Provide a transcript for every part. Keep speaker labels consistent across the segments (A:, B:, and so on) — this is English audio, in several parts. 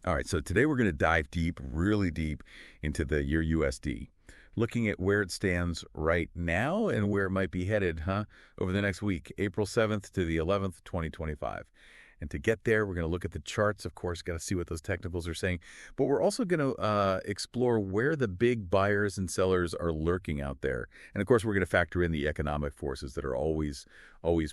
A: All right, so today we're going to dive deep, really deep, into the year USD, looking at where it stands right now and where it might be headed, over the next week, April 7th to the 11th, 2025. And to get there, we're going to look at the charts, of course, got to see what those technicals are saying. But we're also going to explore where the big buyers and sellers are lurking out there. And, of course, we're going to factor in the economic forces that are always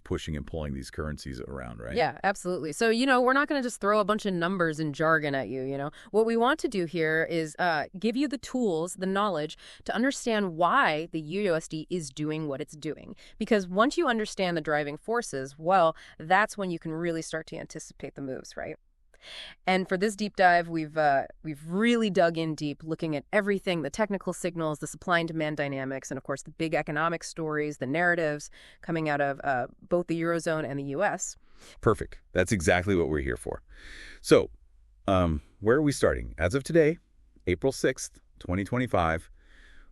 A: pushing and pulling these currencies around, right?
B: Yeah, absolutely. So, we're not going to just throw a bunch of numbers and jargon at you. What we want to do here is give you the tools, the knowledge to understand why the USD is doing what it's doing. Because once you understand the driving forces, well, that's when you can really start to anticipate the moves, right? And for this deep dive, we've really dug in deep, looking at everything, the technical signals, the supply and demand dynamics, and of course the big economic stories, the narratives coming out of both the Eurozone and the US.
A: Perfect. That's exactly what we're here for. So, where are we starting? As of today, April 6th, 2025,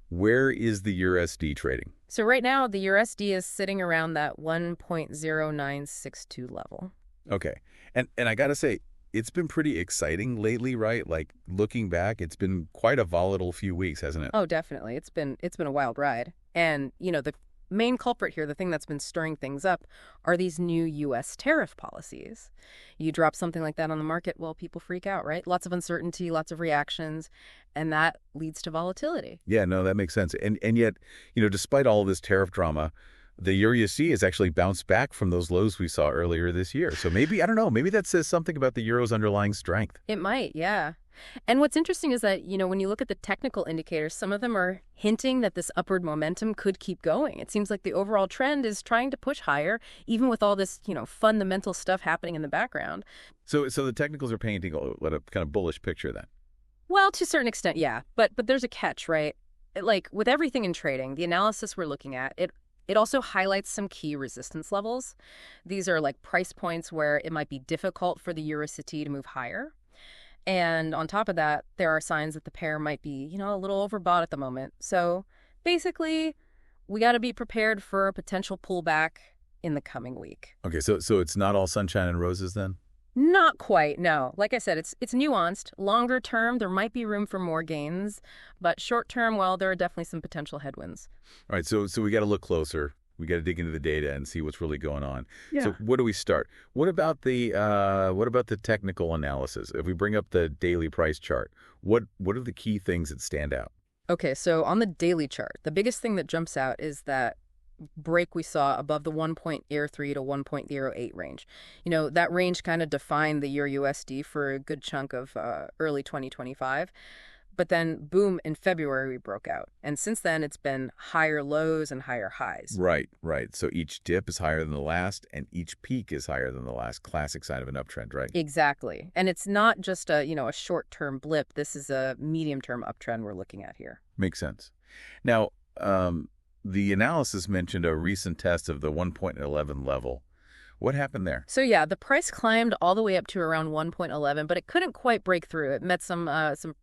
A: where is the USD trading?
B: So right now, the USD is sitting around that 1.0962 level.
A: Okay. And I got to say, it's been pretty exciting lately, right? Like, looking back, it's been quite a volatile few weeks, hasn't it?
B: Oh, definitely. It's been a wild ride. And, the main culprit here, the thing that's been stirring things up, are these new U.S. tariff policies. You drop something like that on the market, well, people freak out, right? Lots of uncertainty, lots of reactions, and that leads to volatility.
A: Yeah, no, that makes sense. And yet, despite all of this tariff drama, the EUR/USD has actually bounced back from those lows we saw earlier this year. So maybe, I don't know, maybe that says something about the euro's underlying strength.
B: It might, yeah. And what's interesting is that, when you look at the technical indicators, some of them are hinting that this upward momentum could keep going. It seems like the overall trend is trying to push higher, even with all this, fundamental stuff happening in the background.
A: So the technicals are painting what a kind of bullish picture then.
B: Well, to a certain extent, yeah. But there's a catch, right? Like with everything in trading, the analysis we're looking at, it also highlights some key resistance levels. These are like price points where it might be difficult for the EUR/USD to move higher. And on top of that, there are signs that the pair might be, a little overbought at the moment. So basically, we got to be prepared for a potential pullback in the coming week.
A: Okay, so it's not all sunshine and roses then?
B: Not quite, no. Like I said, it's nuanced. Longer term, there might be room for more gains. But short term, well, there are definitely some potential headwinds.
A: All right, so we got to look closer. We got to dig into the data and see what's really going on.
B: Yeah.
A: So where do we start? What about the technical analysis? If we bring up the daily price chart, what are the key things that stand out?
B: Okay, so on the daily chart, the biggest thing that jumps out is that break we saw above the 1.03 to 1.08 range. That range kind of defined the EUR/USD for a good chunk of early 2025. But then, boom, in February, we broke out. And since then, it's been higher lows and higher highs.
A: Right. So each dip is higher than the last, and each peak is higher than the last. Classic sign of an uptrend, right?
B: Exactly. And it's not just a short-term blip. This is a medium-term uptrend we're looking at here.
A: Makes sense. Now, the analysis mentioned a recent test of the 1.11 level. What happened there?
B: So yeah, the price climbed all the way up to around 1.11, but it couldn't quite break through. It met some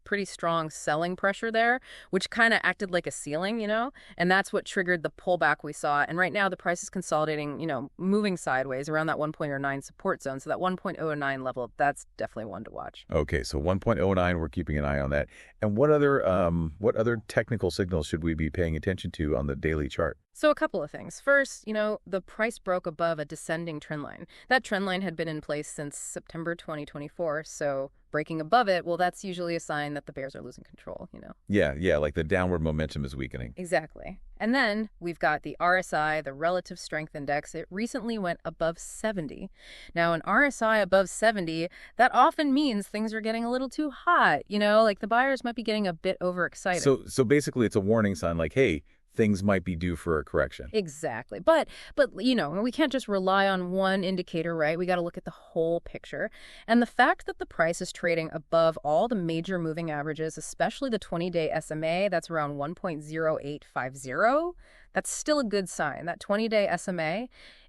B: pretty strong selling pressure there, which kind of acted like a ceiling, and that's what triggered the pullback we saw. And right now the price is consolidating, moving sideways around that 1.09 support zone. So that 1.09 level, that's definitely one to watch. Okay,
A: so 1.09, we're keeping an eye on that. And what other technical signals should we be paying attention to on the daily chart?
B: So a couple of things. First, the price broke above a descending trend line. That trend line had been in place since September 2024, so breaking above it, well, that's usually a sign that the bears are losing control,
A: Yeah, like the downward momentum is weakening.
B: Exactly. And then we've got the RSI, the Relative Strength Index. It recently went above 70. Now, an RSI above 70, that often means things are getting a little too hot, like the buyers might be getting a bit overexcited.
A: So basically it's a warning sign like, hey, things might be due for a correction.
B: Exactly. But we can't just rely on one indicator, right? We got to look at the whole picture. And the fact that the price is trading above all the major moving averages, especially the 20-day SMA, that's around 1.0850, that's still a good sign. That 20-day SMA,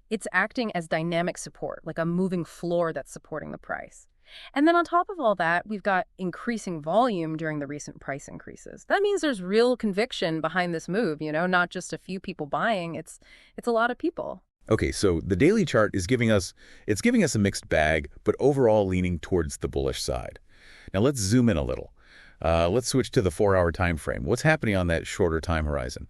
B: it's acting as dynamic support, like a moving floor that's supporting the price. And then on top of all that, we've got increasing volume during the recent price increases. That means there's real conviction behind this move, not just a few people buying. It's a lot of people.
A: Okay, so the daily chart is giving us a mixed bag, but overall leaning towards the bullish side. Now let's zoom in a little. Let's switch to the 4-hour time frame. What's happening on that shorter time horizon?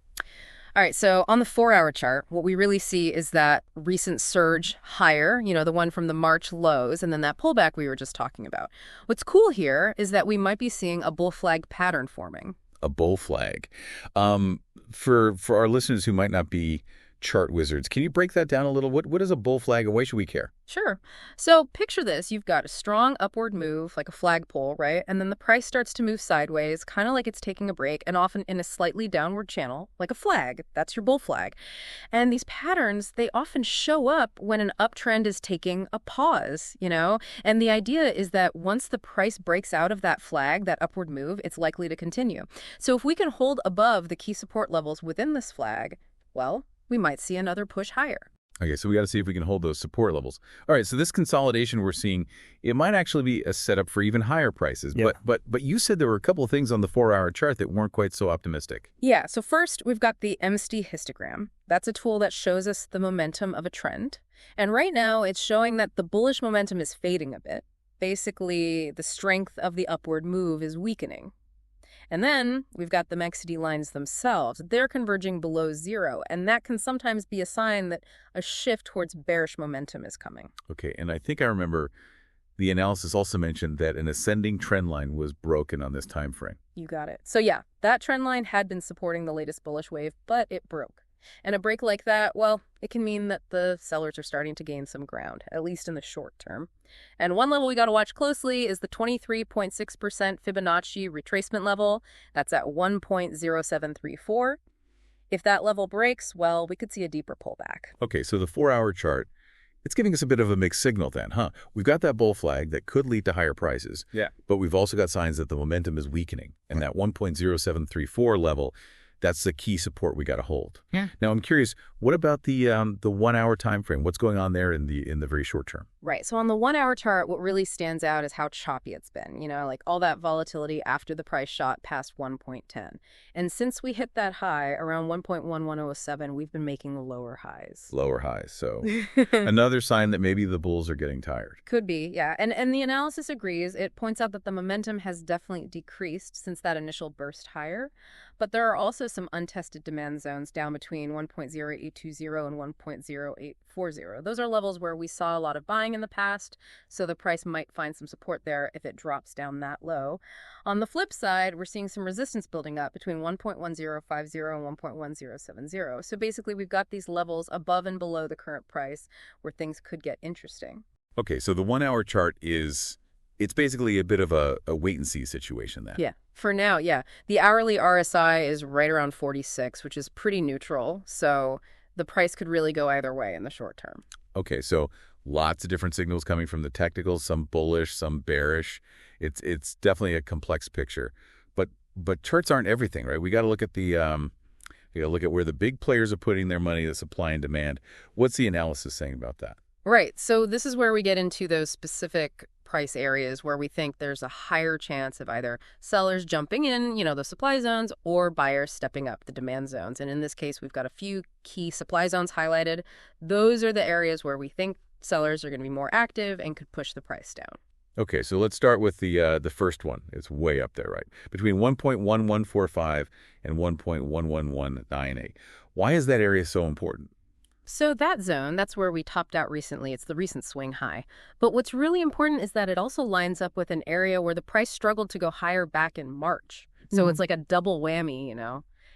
B: All right, so on the 4-hour chart, what we really see is that recent surge higher, the one from the March lows, and then that pullback we were just talking about. What's cool here is that we might be seeing a bull flag pattern forming.
A: A bull flag. For our listeners who might not be chart wizards, can you break that down a little? What is a bull flag and why should we care?
B: Sure. So picture this. You've got a strong upward move, like a flagpole, right? And then the price starts to move sideways, kind of like it's taking a break, and often in a slightly downward channel, like a flag. That's your bull flag. And these patterns, they often show up when an uptrend is taking a pause, And the idea is that once the price breaks out of that flag, that upward move, it's likely to continue. So if we can hold above the key support levels within this flag, well, we might see another push higher.
A: Okay, so we got to see if we can hold those support levels. All right, so this consolidation we're seeing, it might actually be a setup for even higher prices.
C: Yeah.
A: But you said there were a couple of things on the 4-hour chart that weren't quite so optimistic.
B: Yeah, so first we've got the MST histogram. That's a tool that shows us the momentum of a trend. And right now it's showing that the bullish momentum is fading a bit. Basically, the strength of the upward move is weakening. And then we've got the MACD lines themselves. They're converging below zero, and that can sometimes be a sign that a shift towards bearish momentum is coming.
A: Okay, and I think I remember the analysis also mentioned that an ascending trend line was broken on this time frame.
B: You got it. So yeah, that trend line had been supporting the latest bullish wave, but it broke. And a break like that, well, it can mean that the sellers are starting to gain some ground, at least in the short term. And one level we got to watch closely is the 23.6% Fibonacci retracement level. That's at 1.0734. If that level breaks, well, we could see a deeper pullback.
A: Okay, so the 4-hour chart, it's giving us a bit of a mixed signal then, huh? We've got that bull flag that could lead to higher prices.
C: Yeah. But
A: But we've also got signs that the momentum is weakening. And that 1.0734 level, that's the key support we got to hold.
C: Yeah.
A: Now, I'm curious, what about the 1-hour time frame? What's going on there in the very short term?
B: Right. So on the 1-hour chart, what really stands out is how choppy it's been, like all that volatility after the price shot past 1.10. And since we hit that high around 1.1107, we've been making lower highs.
A: Lower highs. So another sign that maybe the bulls are getting tired.
B: Could be, yeah. And the analysis agrees. It points out that the momentum has definitely decreased since that initial burst higher. But there are also some untested demand zones down between 1.0820 and 1.0840. Those are levels where we saw a lot of buying in the past, so the price might find some support there if it drops down that low. On the flip side, we're seeing some resistance building up between 1.1050 and 1.1070. So basically, we've got these levels above and below the current price where things could get interesting.
A: Okay, so the 1-hour chart it's basically a bit of a wait-and-see situation then.
B: Yeah. For now, yeah. The hourly RSI is right around 46, which is pretty neutral. So the price could really go either way in the short term.
A: Okay, so lots of different signals coming from the technicals, some bullish, some bearish. It's definitely a complex picture. But charts aren't everything, right? We got to look at where the big players are putting their money, the supply and demand. What's the analysis saying about that?
B: Right. So this is where we get into those specific price areas where we think there's a higher chance of either sellers jumping in, the supply zones, or buyers stepping up the demand zones. And in this case, we've got a few key supply zones highlighted. Those are the areas where we think sellers are going to be more active and could push the price down.
A: Okay, so let's start with the first one. It's way up there, right? Between 1.1145 and 1.11198. Why is that area so important?
B: So that zone, that's where we topped out recently. It's the recent swing high. But what's really important is that it also lines up with an area where the price struggled to go higher back in March. So it's like a double whammy,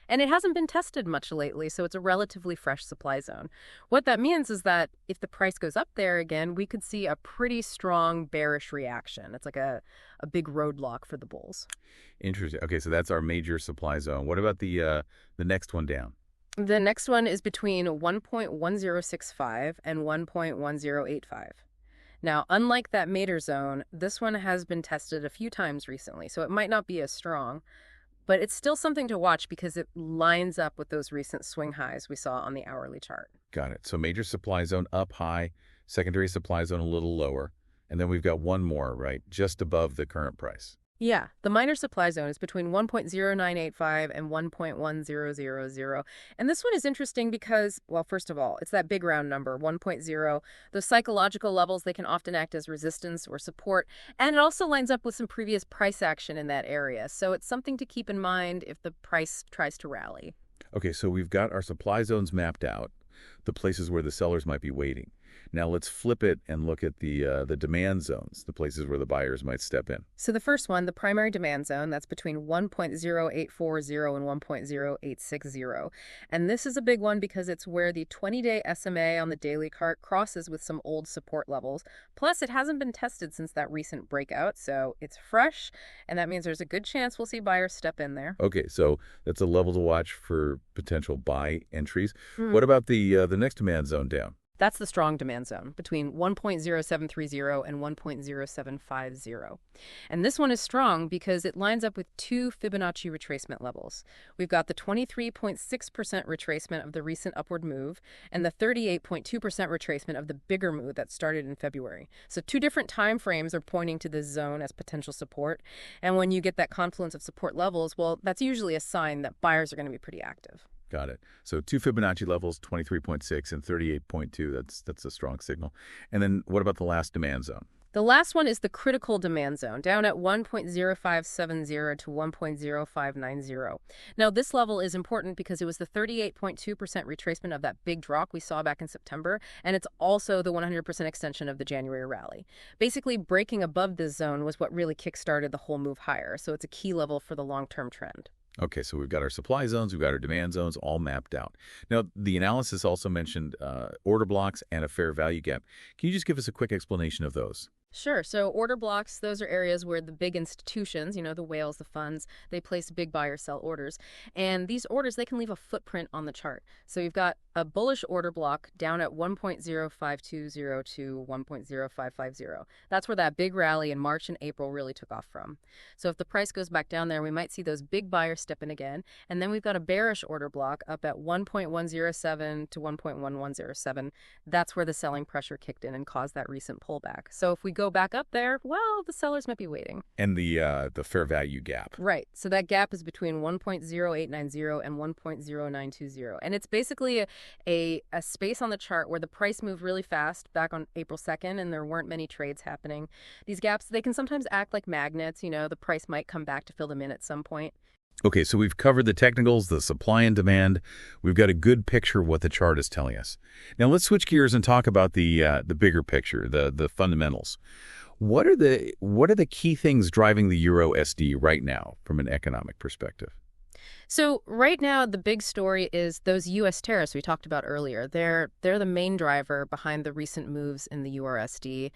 B: And it hasn't been tested much lately, so it's a relatively fresh supply zone. What that means is that if the price goes up there again, we could see a pretty strong bearish reaction. It's like a big roadblock for the bulls.
A: Interesting. Okay, so that's our major supply zone. What about the next one down?
B: The next one is between 1.1065 and 1.1085. Now, unlike that Mater zone, this one has been tested a few times recently, so it might not be as strong, but it's still something to watch because it lines up with those recent swing highs we saw on the hourly chart.
A: Got it. So major supply zone up high, secondary supply zone a little lower, and then we've got one more, right, just above the current price.
B: Yeah, the minor supply zone is between 1.0985 and 1.1000. And this one is interesting because, well, first of all, it's that big round number, 1.0. Those psychological levels, they can often act as resistance or support. And it also lines up with some previous price action in that area. So it's something to keep in mind if the price tries to rally.
A: Okay, so we've got our supply zones mapped out, the places where the sellers might be waiting. Now let's flip it and look at the demand zones, the places where the buyers might step in.
B: So the first one, the primary demand zone, that's between 1.0840 and 1.0860. And this is a big one because it's where the 20-day SMA on the daily chart crosses with some old support levels. Plus, it hasn't been tested since that recent breakout, so it's fresh, and that means there's a good chance we'll see buyers step in there.
A: Okay, so that's a level to watch for potential buy entries. What about the next demand zone down?
B: That's the strong demand zone, between 1.0730 and 1.0750. And this one is strong because it lines up with two Fibonacci retracement levels. We've got the 23.6% retracement of the recent upward move and the 38.2% retracement of the bigger move that started in February. So two different time frames are pointing to this zone as potential support. And when you get that confluence of support levels, well, that's usually a sign that buyers are going to be pretty active.
A: Got it. So two Fibonacci levels, 23.6 and 38.2. That's a strong signal. And then what about the last demand zone?
B: The last one is the critical demand zone, down at 1.0570 to 1.0590. Now, this level is important because it was the 38.2% retracement of that big drop we saw back in September, and it's also the 100% extension of the January rally. Basically, breaking above this zone was what really kickstarted the whole move higher, so it's a key level for the long-term trend.
A: Okay, so we've got our supply zones, we've got our demand zones all mapped out. Now, the analysis also mentioned order blocks and a fair value gap. Can you just give us a quick explanation of those?
B: Sure. So order blocks, those are areas where the big institutions, the whales, the funds, they place big buy or sell orders. And these orders, they can leave a footprint on the chart. So you've got a bullish order block down at 1.0520 to 1.0550. That's where that big rally in March and April really took off from. So if the price goes back down there, we might see those big buyers step in again. And then we've got a bearish order block up at 1.107 to 1.1107. That's where the selling pressure kicked in and caused that recent pullback. So if we go back up there, well, the sellers might be waiting.
A: And the fair value gap.
B: Right. So that gap is between 1.0890 and 1.0920. And it's basically a space on the chart where the price moved really fast back on April 2nd and there weren't many trades happening. These gaps, they can sometimes act like magnets. The price might come back to fill them in at some point.
A: Okay, so we've covered the technicals, the supply and demand. We've got a good picture of what the chart is telling us. Now let's switch gears and talk about the bigger picture, the fundamentals. What are the key things driving the Euro SD right now from an economic perspective?
B: So right now, the big story is those U.S. tariffs we talked about earlier. They're the main driver behind the recent moves in the USD.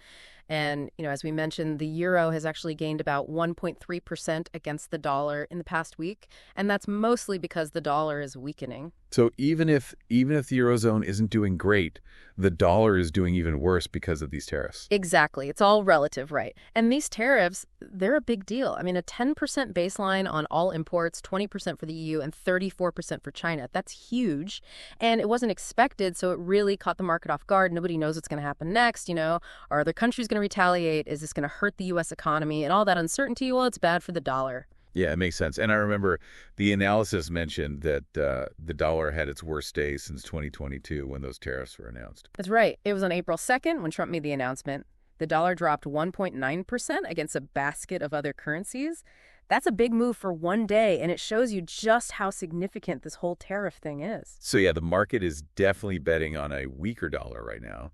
B: And, as we mentioned, the euro has actually gained about 1.3% against the dollar in the past week. And that's mostly because the dollar is weakening.
A: So even if the Eurozone isn't doing great, the dollar is doing even worse because of these tariffs.
B: Exactly. It's all relative, right? And these tariffs, they're a big deal. I mean, a 10% baseline on all imports, 20% for the EU, and 34% for China. That's huge. And it wasn't expected, so it really caught the market off guard. Nobody knows what's going to happen next. Are other countries going to retaliate? Is this going to hurt the U.S. economy? And all that uncertainty, well, it's bad for the dollar.
A: Yeah, it makes sense. And I remember the analysis mentioned that the dollar had its worst day since 2022 when those tariffs were announced.
B: That's right. It was on April 2nd when Trump made the announcement. The dollar dropped 1.9% against a basket of other currencies. That's a big move for one day, and it shows you just how significant this whole tariff thing is.
A: So yeah, the market is definitely betting on a weaker dollar right now.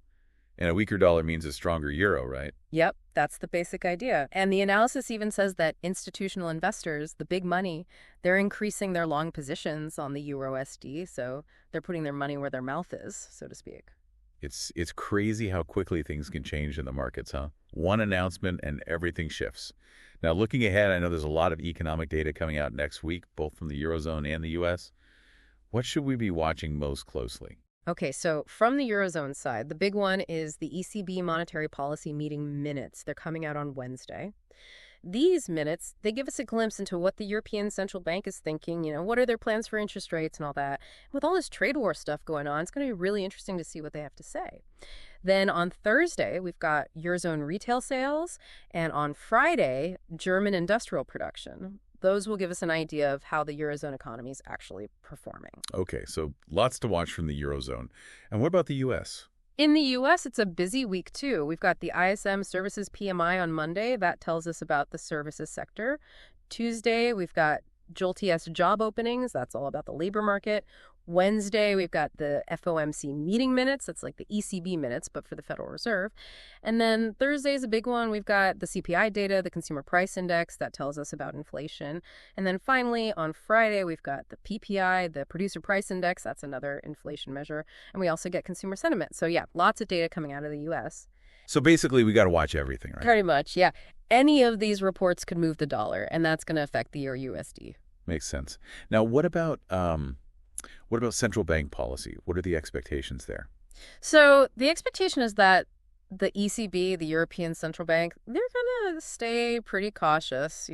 A: And a weaker dollar means a stronger euro, right?
B: Yep, that's the basic idea. And the analysis even says that institutional investors, the big money, they're increasing their long positions on the Euro SD, so they're putting their money where their mouth is, so to speak.
A: It's crazy how quickly things can change in the markets, huh? One announcement and everything shifts. Now, looking ahead, I know there's a lot of economic data coming out next week, both from the Eurozone and the U.S. What should we be watching most closely?
B: Okay, so from the Eurozone side, the big one is the ECB monetary policy meeting minutes. They're coming out on Wednesday. These minutes, they give us a glimpse into what the European Central Bank is thinking, what are their plans for interest rates and all that. With all this trade war stuff going on, it's going to be really interesting to see what they have to say. Then on Thursday, we've got Eurozone retail sales, and on Friday, German industrial production. Those will give us an idea of how the Eurozone economy is actually performing.
A: Okay, so lots to watch from the Eurozone. And what about the U.S.?
B: In the U.S., it's a busy week, too. We've got the ISM Services PMI on Monday. That tells us about the services sector. Tuesday, we've got JOLTS job openings. That's all about the labor market. Wednesday, we've got the FOMC meeting minutes. That's like the ECB minutes, but for the Federal Reserve. And then Thursday is a big one. We've got the CPI data, the Consumer Price Index. That tells us about inflation. And then finally, on Friday, we've got the PPI, the Producer Price Index. That's another inflation measure. And we also get consumer sentiment. So yeah, lots of data coming out of the U.S.
A: So basically, we got to watch everything, right?
B: Pretty much, yeah. Any of these reports could move the dollar, and that's going to affect the EUR USD.
A: Makes sense. Now, what about central bank policy? What are the expectations there?
B: So the expectation is that the ECB, the European Central Bank, they're going to stay pretty cautious,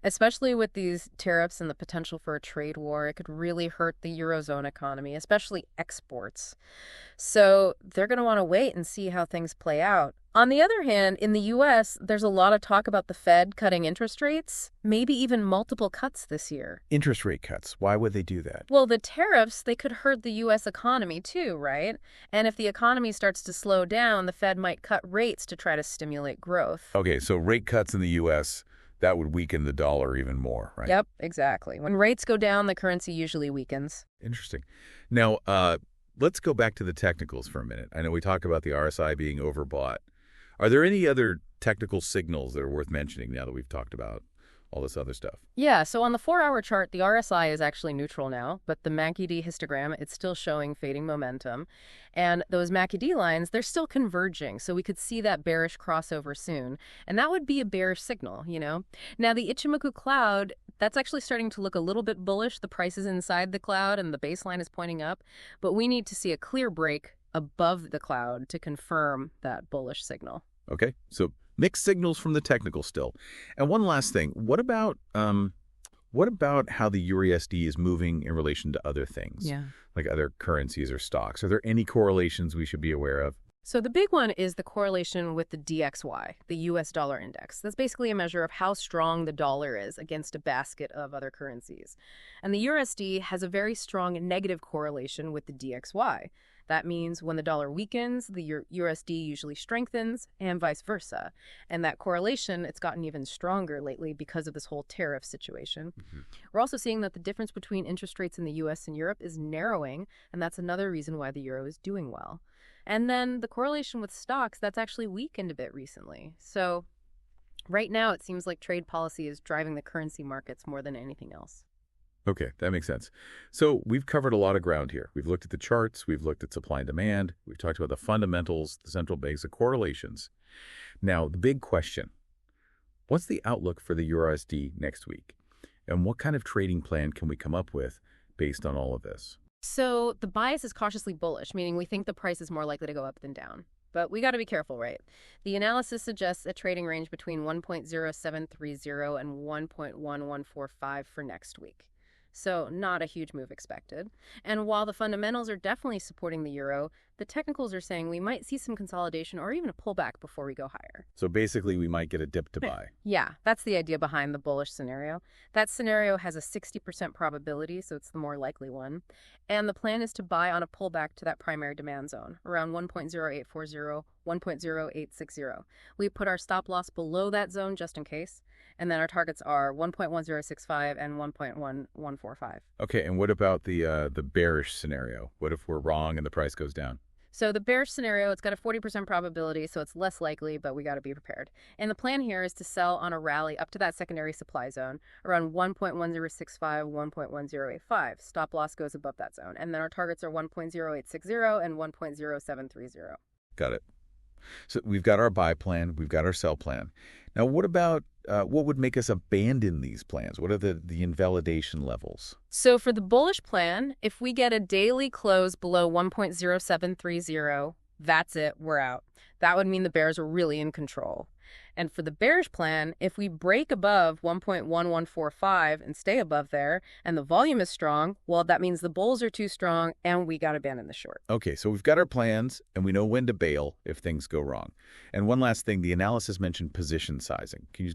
B: especially with these tariffs and the potential for a trade war. It could really hurt the Eurozone economy, especially exports. So they're going to want to wait and see how things play out. On the other hand, in the U.S., there's a lot of talk about the Fed cutting interest rates, maybe even multiple cuts this year.
A: Interest rate cuts. Why would they do that?
B: Well, the tariffs, they could hurt the U.S. economy too, right? And if the economy starts to slow down, the Fed might cut rates to try to stimulate growth.
A: Okay, so rate cuts in the U.S., that would weaken the dollar even more, right?
B: Yep, exactly. When rates go down, the currency usually weakens.
A: Interesting. Now, let's go back to the technicals for a minute. I know we talked about the RSI being overbought. Are there any other technical signals that are worth mentioning now that we've talked about all this other stuff?
B: Yeah, so on the 4-hour chart, the RSI is actually neutral now, but the MACD histogram, it's still showing fading momentum. And those MACD lines, they're still converging, so we could see that bearish crossover soon. And that would be a bearish signal, Now, the Ichimoku cloud, that's actually starting to look a little bit bullish. The price is inside the cloud and the baseline is pointing up, but we need to see a clear break above the cloud to confirm that bullish signal.
A: Okay, so mixed signals from the technical still. And one last thing, what about how the EUR/USD is moving in relation to other things, like other currencies or stocks? Are there any correlations we should be aware of?
B: So the big one is the correlation with the DXY, the US dollar index. That's basically a measure of how strong the dollar is against a basket of other currencies. And the USD has a very strong negative correlation with the DXY. That means when the dollar weakens, the USD usually strengthens, and vice versa. And that correlation, it's gotten even stronger lately because of this whole tariff situation. We're also seeing that the difference between interest rates in the US and Europe is narrowing, and that's another reason why the euro is doing well. And then the correlation with stocks, that's actually weakened a bit recently. So right now, it seems like trade policy is driving the currency markets more than anything else.
A: Okay, that makes sense. So we've covered a lot of ground here. We've looked at the charts. We've looked at supply and demand. We've talked about the fundamentals, the central banks, the correlations. Now, the big question, what's the outlook for the EUR/USD next week? And what kind of trading plan can we come up with based on all of this?
B: So the bias is cautiously bullish, meaning we think the price is more likely to go up than down. But we got to be careful, right? The analysis suggests a trading range between 1.0730 and 1.1145 for next week. So not a huge move expected. And while the fundamentals are definitely supporting the euro, the technicals are saying we might see some consolidation or even a pullback before we go higher.
A: So basically, we might get a dip to buy.
B: Yeah, that's the idea behind the bullish scenario. That scenario has a 60% probability, so it's the more likely one. And the plan is to buy on a pullback to that primary demand zone, around 1.0840, 1.0860. We put our stop loss below that zone just in case. And then our targets are 1.1065 and 1.1145.
A: Okay, and what about the bearish scenario? What if we're wrong and the price goes down?
B: So the bearish scenario, it's got a 40% probability, so it's less likely, but we got to be prepared. And the plan here is to sell on a rally up to that secondary supply zone, around 1.1065, 1.1085. Stop loss goes above that zone. And then our targets are 1.0860 and 1.0730.
A: Got it. So we've got our buy plan, we've got our sell plan. Now, what about what would make us abandon these plans? What are the invalidation levels?
B: So for the bullish plan, if we get a daily close below 1.0730, that's it, we're out. That would mean the bears are really in control. And for the bearish plan, if we break above 1.1145 and stay above there, and the volume is strong, well, that means the bulls are too strong, and we got to abandon the short.
A: Okay, so we've got our plans, and we know when to bail if things go wrong. And one last thing, the analysis mentioned position sizing. Can you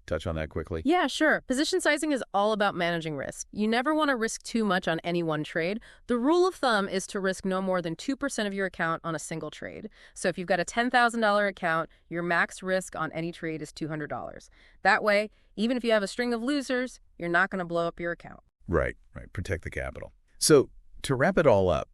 A: touch on that quickly?
B: Yeah, sure. Position sizing is all about managing risk. You never want to risk too much on any one trade. The rule of thumb is to risk no more than 2% of your account on a single trade. So if you've got a $10,000 account, your max risk on any trade is $200. That way, even if you have a string of losers, you're not going to blow up your account.
A: Right. Protect the capital. So to wrap it all up,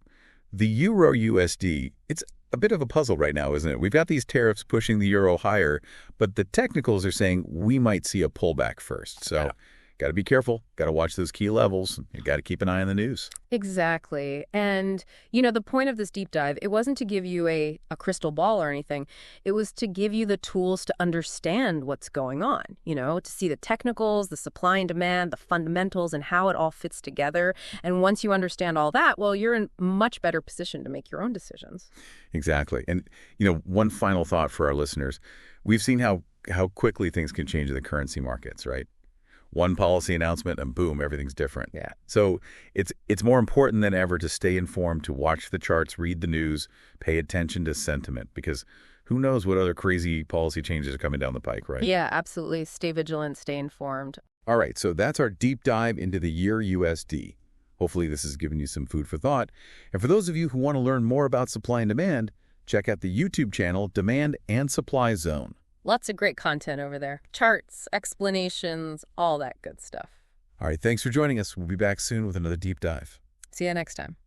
A: the euro USD, it's a bit of a puzzle right now, isn't it? We've got these tariffs pushing the euro higher, but the technicals are saying we might see a pullback first. So got to be careful. Got to watch those key levels. You got to keep an eye on the news.
B: Exactly. And, you know, the point of this deep dive, it wasn't to give you a crystal ball or anything. It was to give you the tools to understand what's going on, you know, to see the technicals, the supply and demand, the fundamentals, and how it all fits together. And once you understand all that, well, you're in much better position to make your own decisions.
A: Exactly. And, you know, one final thought for our listeners. We've seen how quickly things can change in the currency markets, right? One policy announcement and boom, everything's different.
B: Yeah.
A: So it's more important than ever to stay informed, to watch the charts, read the news, pay attention to sentiment, because who knows what other crazy policy changes are coming down the pike, right?
B: Yeah, absolutely. Stay vigilant, stay informed.
A: All right, so that's our deep dive into the EUR USD. Hopefully this has given you some food for thought. And for those of you who want to learn more about supply and demand, check out the YouTube channel Demand and Supply Zone.
B: Lots of great content over there. Charts, explanations, all that good stuff.
A: All right, thanks for joining us. We'll be back soon with another deep dive.
B: See you next time.